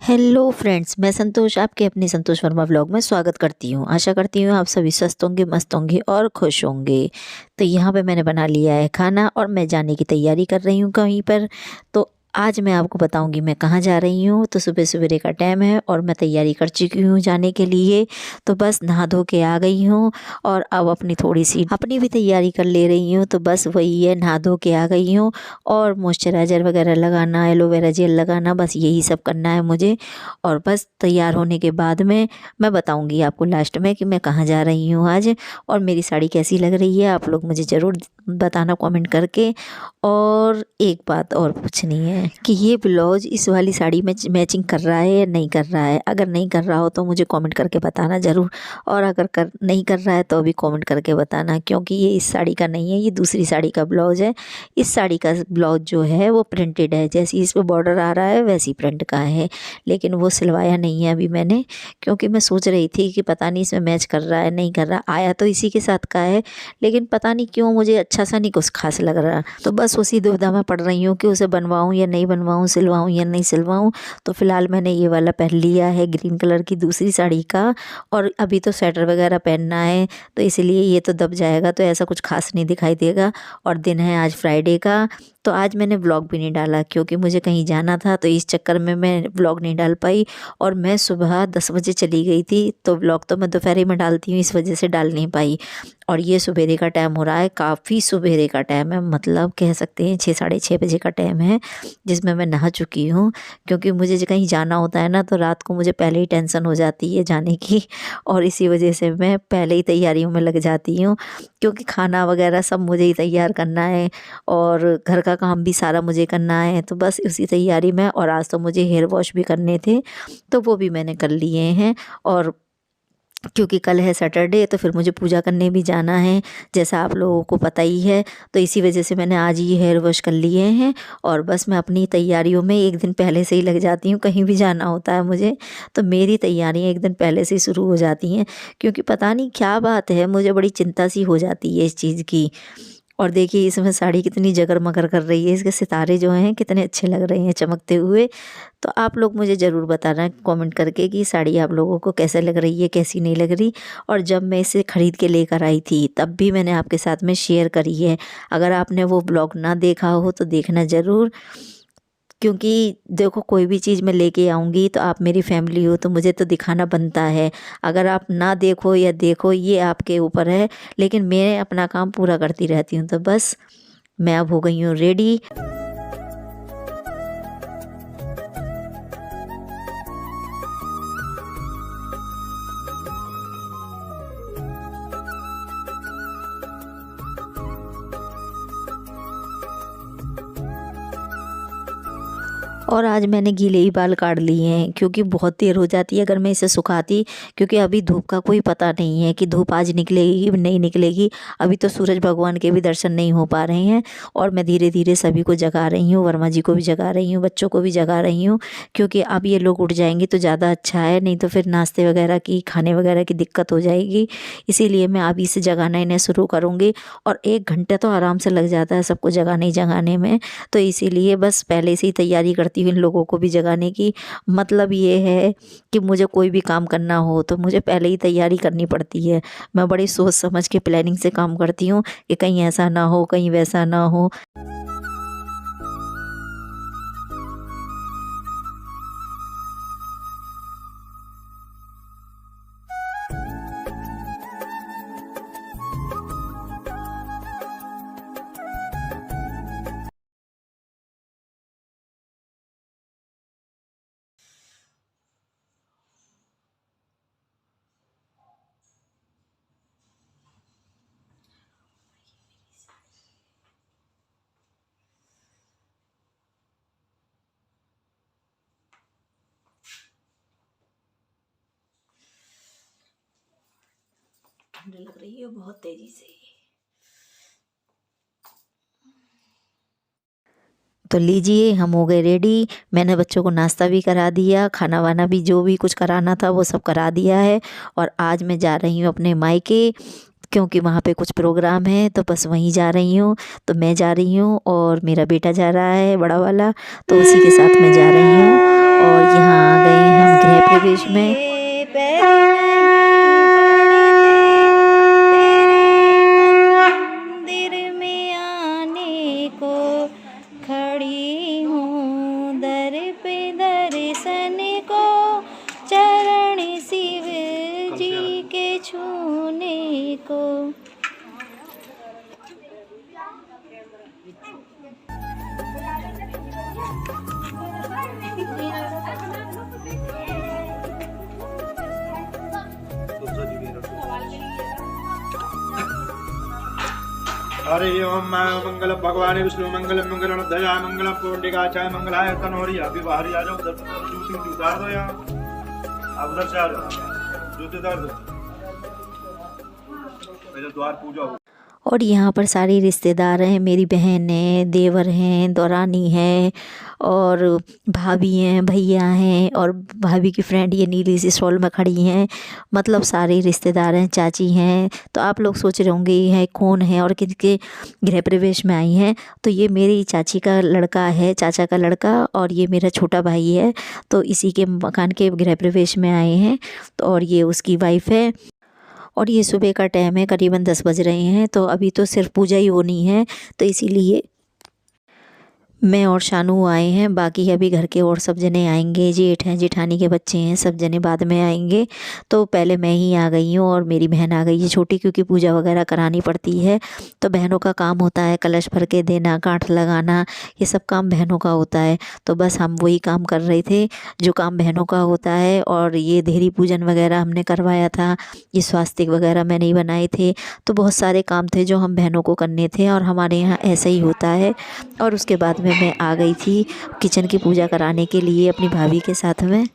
Hello friends, मैं संतोष आपके अपनी संतोष वर्मा व्लॉग में स्वागत करती हूँ। आशा करती हूँ आप सभी स्वस्थ होंगे, मस्त होंगे और खुश होंगे। तो यहाँ पे मैंने बना लिया है खाना और मैं जाने की तैयारी कर रही हूँ कहीं पर। तो आज मैं आपको बताऊंगी मैं कहाँ जा रही हूँ। तो सुबह सवेरे का टाइम है और मैं तैयारी कर चुकी हूँ जाने के लिए। तो बस नहा धो के आ गई हूँ और अब अपनी थोड़ी सी अपनी भी तैयारी कर ले रही हूँ। तो बस वही है, नहा धो के आ गई हूँ और मॉइस्चराइज़र वगैरह लगाना, एलोवेरा जेल लगाना, बस यही सब करना है मुझे। और बस तैयार होने के बाद में मैं बताऊंगी आपको लास्ट में कि मैं कहाँ जा रही हूँ आज और मेरी साड़ी कैसी लग रही है। आप लोग मुझे ज़रूर बताना कमेंट करके। और एक बात और पूछनी है कि ये ब्लाउज इस वाली साड़ी में मैचिंग कर रहा है या नहीं कर रहा है। अगर नहीं कर रहा हो तो मुझे कमेंट करके बताना ज़रूर, और अगर नहीं कर रहा है तो भी कमेंट करके बताना, क्योंकि ये इस साड़ी का नहीं है, ये दूसरी साड़ी का ब्लाउज है। इस साड़ी का ब्लाउज जो है वो प्रिंटेड है, जैसी इस पर बॉर्डर आ रहा है वैसी प्रिंट का है, लेकिन वो सिलवाया नहीं है अभी मैंने, क्योंकि मैं सोच रही थी कि पता नहीं इसमें मैच कर रहा है नहीं कर रहा। आया तो इसी के साथ का है, लेकिन पता नहीं क्यों मुझे अच्छा सा नहीं कुछ खास लग रहा। तो बस उसी दुविधा में पड़ रही हूँ कि उसे बनवाऊँ या नहीं बनवाऊँ, सिलवाऊँ या नहीं सिलवाऊँ। तो फिलहाल मैंने ये वाला पहन लिया है ग्रीन कलर की दूसरी साड़ी का, और अभी तो स्वेटर वगैरह पहनना है तो इसलिए ये तो दब जाएगा, तो ऐसा कुछ खास नहीं दिखाई देगा। और दिन है आज फ्राइडे का। तो आज मैंने व्लॉग भी नहीं डाला क्योंकि मुझे कहीं जाना था, तो इस चक्कर में मैं व्लॉग नहीं डाल पाई। और मैं सुबह 10 बजे चली गई थी, तो व्लॉग तो मैं दोपहर में डालती हूँ, इस वजह से डाल नहीं पाई। और ये सवेरे का टाइम हो रहा है, काफ़ी सवेरे का टाइम है, मतलब कह सकते हैं 6 साढ़े 6 बजे का टाइम है, जिसमें मैं नहा चुकी हूँ। क्योंकि मुझे कहीं जाना होता है ना, तो रात को मुझे पहले ही टेंशन हो जाती है जाने की, और इसी वजह से मैं पहले ही तैयारियों में लग जाती हूँ, क्योंकि खाना वगैरह सब मुझे ही तैयार करना है और घर का काम भी सारा मुझे करना है। तो बस उसी तैयारी में, और आज तो मुझे हेयर वॉश भी करने थे तो वो भी मैंने कर लिए हैं। और क्योंकि कल है सैटरडे, तो फिर मुझे पूजा करने भी जाना है, जैसा आप लोगों को पता ही है। तो इसी वजह से मैंने आज ही हेयर वॉश कर लिए हैं, और बस मैं अपनी तैयारियों में एक दिन पहले से ही लग जाती हूँ। कहीं भी जाना होता है मुझे तो मेरी तैयारियाँ एक दिन पहले से ही शुरू हो जाती हैं, क्योंकि पता नहीं क्या बात है, मुझे बड़ी चिंता सी हो जाती है इस चीज़ की। और देखिए इसमें साड़ी कितनी जगमग कर रही है, इसके सितारे जो हैं कितने अच्छे लग रहे हैं चमकते हुए। तो आप लोग मुझे ज़रूर बताना कमेंट करके कि साड़ी आप लोगों को कैसे लग रही है, कैसी नहीं लग रही। और जब मैं इसे ख़रीद के लेकर आई थी तब भी मैंने आपके साथ में शेयर करी है, अगर आपने वो ब्लॉग ना देखा हो तो देखना ज़रूर। क्योंकि देखो, कोई भी चीज़ मैं लेके आऊँगी तो आप मेरी फैमिली हो, तो मुझे तो दिखाना बनता है। अगर आप ना देखो या देखो, ये आपके ऊपर है, लेकिन मैं अपना काम पूरा करती रहती हूँ। तो बस मैं अब हो गई हूँ रेडी। और आज मैंने गीले ही बाल काट लिए हैं, क्योंकि बहुत देर हो जाती है अगर मैं इसे सुखाती, क्योंकि अभी धूप का कोई पता नहीं है कि धूप आज निकलेगी नहीं निकलेगी। अभी तो सूरज भगवान के भी दर्शन नहीं हो पा रहे हैं, और मैं धीरे धीरे सभी को जगा रही हूँ, वर्मा जी को भी जगा रही हूँ, बच्चों को भी जगा रही हूँ, क्योंकि अब ये लोग उठ जाएंगे तो ज़्यादा अच्छा है, नहीं तो फिर नाश्ते वगैरह की, खाने वगैरह की दिक्कत हो जाएगी। इसीलिए मैं अभी से जगाना इन्हें शुरू करूँगी, और 1 घंटा तो आराम से लग जाता है सबको जगाने जगाने में। तो इसीलिए बस पहले से ही तैयारी करती हूँ इन लोगों को भी जगाने की। मतलब ये है कि मुझे कोई भी काम करना हो तो मुझे पहले ही तैयारी करनी पड़ती है। मैं बड़ी सोच समझ के प्लानिंग से काम करती हूँ कि कहीं ऐसा ना हो, कहीं वैसा ना हो। ठंड लग रही है बहुत तेजी से। तो लीजिए, हम हो गए रेडी। मैंने बच्चों को नाश्ता भी करा दिया, खाना वाना भी जो भी कुछ कराना था वो सब करा दिया है। और आज मैं जा रही हूँ अपने मायके, क्योंकि वहाँ पे कुछ प्रोग्राम है, तो बस वहीं जा रही हूँ। तो मैं जा रही हूँ और मेरा बेटा जा रहा है बड़ा वाला, तो उसी के साथ मैं जा रही हूँ। और यहाँ आ गए हम गृह प्रवेश में। खड़ी हूँ दर पे दर्शन को, चरण शिव जी के छूने को। हरि ओम मंगल भगवान विष्णु मंगल मंगल दया मंगल पूर्णिकाचार्य मंगलाय तनोरी अभी बाहर आ जाओ, उधर जूती उतार दो यहाँ, आप उधर से आ जाओ, जूती उतार दो, पहले द्वार पूजा हो। और यहाँ पर सारे रिश्तेदार हैं, मेरी बहन है, देवर हैं, दौरानी है और भाभी हैं, भैया हैं और भाभी की फ्रेंड ये नीली सी स्टॉल में खड़ी हैं। मतलब सारे रिश्तेदार हैं, चाची हैं। तो आप लोग सोच रहे होंगे ये कौन है और किनके गृह प्रवेश में आई हैं। तो ये मेरी चाची का लड़का है, चाचा का लड़का, और ये मेरा छोटा भाई है। तो इसी के मकान के गृह प्रवेश में आए हैं। तो और ये उसकी वाइफ है। और ये सुबह का टाइम है, करीबन 10 बज रहे हैं। तो अभी तो सिर्फ पूजा ही होनी है, तो इसीलिए मैं और शानू आए हैं। बाकी अभी घर के और सब जने आएंगे, जेठ हैं, जेठानी के बच्चे हैं, सब जने बाद में आएंगे। तो पहले मैं ही आ गई हूँ और मेरी बहन आ गई है छोटी, क्योंकि पूजा वगैरह करानी पड़ती है। तो बहनों का काम होता है कलश भर के देना, गांठ लगाना, ये सब काम बहनों का होता है। तो बस हम वही काम कर रहे थे जो काम बहनों का होता है। और ये देहरी पूजन वगैरह हमने करवाया था, ये स्वास्तिक वगैरह मैंने ही बनाए थे। तो बहुत सारे काम थे जो हम बहनों को करने थे और हमारे यहाँ ऐसा ही होता है। और उसके बाद में मैं आ गई थी किचन की पूजा कराने के लिए अपनी भाभी के साथ में।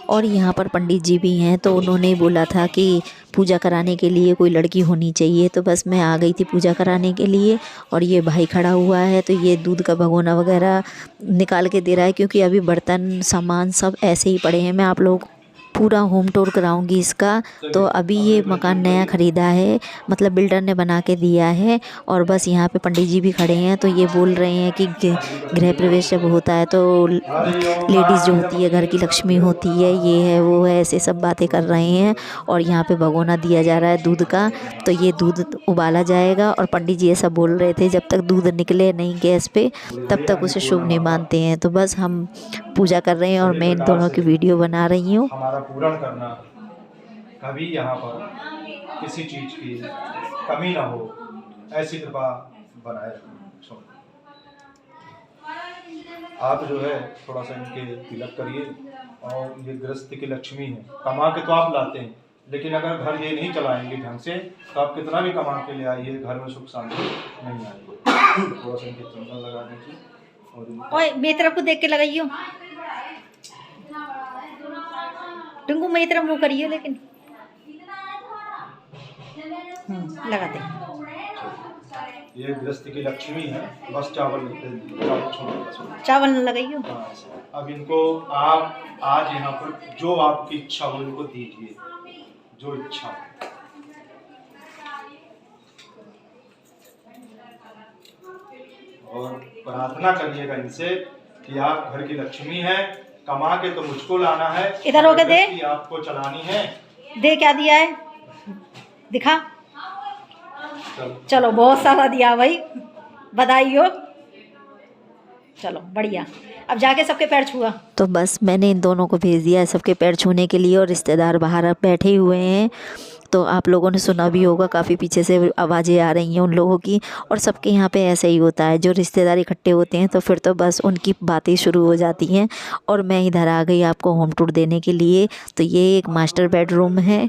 और यहाँ पर पंडित जी भी हैं, तो उन्होंने बोला था कि पूजा कराने के लिए कोई लड़की होनी चाहिए। तो बस मैं आ गई थी पूजा कराने के लिए। और ये भाई खड़ा हुआ है, तो ये दूध का भगोना वगैरह निकाल के दे रहा है, क्योंकि अभी बर्तन सामान सब ऐसे ही पड़े हैं। मैं आप लोग पूरा होम टूर कराऊंगी इसका। तो अभी ये मकान नया ख़रीदा है, मतलब बिल्डर ने बना के दिया है। और बस यहाँ पे पंडित जी भी खड़े हैं, तो ये बोल रहे हैं कि गृह प्रवेश जब होता है तो लेडीज़ जो होती है घर की लक्ष्मी होती है, ये है वो है, ऐसे सब बातें कर रहे हैं। और यहाँ पे भगोना दिया जा रहा है दूध का। तो ये दूध उबाला जाएगा और पंडित जी ये सब बोल रहे थे जब तक दूध निकले नहीं गैस पे तब तक उसे शुभ नहीं मानते हैं। तो बस हम पूजा कर रहे हैं और मैं इन दोनों की वीडियो बना रही हूँ। हमारा पूर्ण करना, कभी यहाँ पर किसी चीज की कमी ना हो, ऐसी कृपा बनाए रखना। आप जो है थोड़ा सा इनके तिलक करिए। और ये गृहस्थ की लक्ष्मी है, कमा के तो आप लाते हैं, लेकिन अगर घर ये नहीं चलाएंगे ढंग से तो आप कितना भी कमा के ले आइए, घर में सुख शांति नहीं आएगी। थोड़ा सा इनके चंदन लगा दीजिए। और मेरी तरफ को देख के लगाइयो, टुंगू मेरी तरफ मुँह करियो, लेकिन लगा दे। ये गृहस्थ की लक्ष्मी है, बस चावल चावल न लगाइयो। अब इनको आप आज यहाँ पर जो आपकी इच्छा हो इनको दीजिए, जो इच्छा हो। और प्रार्थना करिएगा इनसे कि आप घर की लक्ष्मी है, कमा के तो मुझको लाना है, इधर होके दे, आपको चलानी है। दे क्या दिया है दिखा। चलो बहुत सारा दिया भाई, बधाई हो। चलो बढ़िया, अब जाके सबके पैर छुआ। तो बस मैंने इन दोनों को भेज दिया है सबके पैर छूने के लिए। और रिश्तेदार बाहर बैठे हुए हैं, तो आप लोगों ने सुना भी होगा, काफ़ी पीछे से आवाज़ें आ रही हैं उन लोगों की। और सबके यहाँ पे ऐसा ही होता है, जो रिश्तेदार इकट्ठे होते हैं तो फिर तो बस उनकी बातें शुरू हो जाती हैं। और मैं इधर आ गई आपको होम टूर देने के लिए। तो ये एक मास्टर बेडरूम है,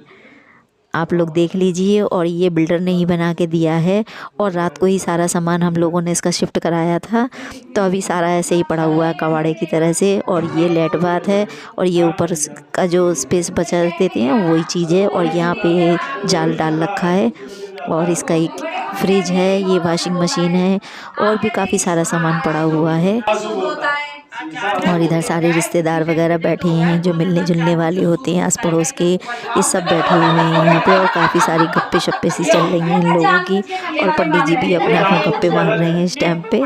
आप लोग देख लीजिए। और ये बिल्डर ने ही बना के दिया है। और रात को ही सारा सामान हम लोगों ने इसका शिफ्ट कराया था, तो अभी सारा ऐसे ही पड़ा हुआ है कबाड़े की तरह से। और ये लेट बाथ है, और ये ऊपर का जो स्पेस बचा देते हैं वही चीज़ है। और यहाँ पे जाल डाल रखा है। और इसका एक फ्रिज है, ये वॉशिंग मशीन है, और भी काफ़ी सारा सामान पड़ा हुआ है। और इधर सारे रिश्तेदार वगैरह बैठे हैं जो मिलने जुलने वाले होते हैं, आस पड़ोस के, ये सब बैठे हुए हैं यहाँ पे। और काफ़ी सारी गप्पे शप्पे सी चल रही हैं इन लोगों की। और पंडित जी भी अपने अपने गप्पे मार रहे हैं इस टाइम पे,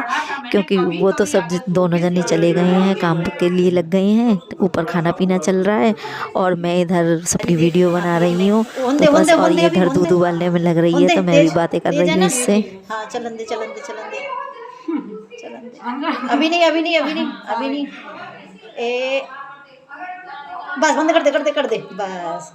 क्योंकि वो तो सब दोनों जने चले गए हैं, काम के लिए लग गए हैं। ऊपर खाना पीना चल रहा है और मैं इधर सबकी वीडियो बना रही हूँ। तो बस, और ये इधर दूध उबालने में लग रही है, तो मैं भी बातें कर रही हूँ इससे। हाँ चलन दे चलन दे चलन दे चलन दे। अभी नहीं अभी नहीं अभी नहीं अभी नहीं। ए बस बंद कर दे बस।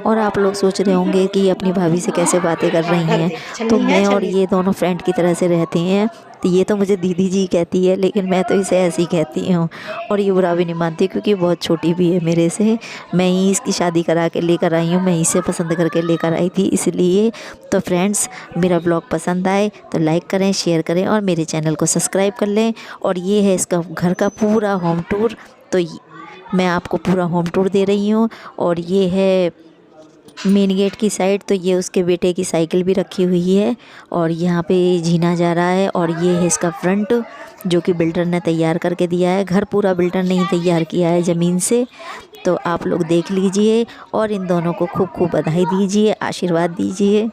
और आप लोग सोच रहे होंगे कि अपनी भाभी से कैसे बातें कर रही हैं। तो मैं और ये दोनों फ्रेंड की तरह से रहते हैं। तो ये तो मुझे दीदी जी कहती है, लेकिन मैं तो इसे ऐसे ही कहती हूँ। और ये बुरा भी नहीं मानती, क्योंकि बहुत छोटी भी है मेरे से। मैं ही इसकी शादी करा के लेकर आई हूँ, मैं ही से पसंद करके लेकर आई थी इसलिए। तो फ्रेंड्स, मेरा ब्लॉग पसंद आए तो लाइक करें, शेयर करें और मेरे चैनल को सब्सक्राइब कर लें। और ये है इसका घर का पूरा होम टूर। तो मैं आपको पूरा होम टूर दे रही हूँ। और ये है मेन गेट की साइड, तो ये उसके बेटे की साइकिल भी रखी हुई है और यहाँ पे जीना जा रहा है। और ये है इसका फ्रंट, जो कि बिल्डर ने तैयार करके दिया है। घर पूरा बिल्डर ने ही तैयार किया है ज़मीन से। तो आप लोग देख लीजिए और इन दोनों को खूब खूब बधाई दीजिए, आशीर्वाद दीजिए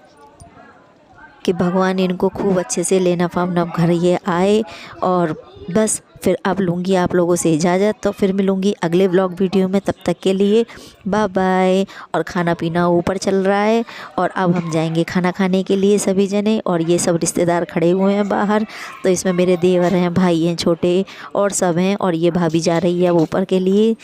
कि भगवान इनको खूब अच्छे से लेना फामना घर ये आए। और बस फिर अब लूँगी आप लोगों से इजाज़त। तो फिर मिलूँगी अगले व्लॉग वीडियो में, तब तक के लिए बाय बाय। और खाना पीना ऊपर चल रहा है और अब हम जाएंगे खाना खाने के लिए सभी जने। और ये सब रिश्तेदार खड़े हुए हैं बाहर। तो इसमें मेरे देवर हैं, भाई हैं छोटे और सब हैं। और ये भाभी जा रही है अब ऊपर के लिए।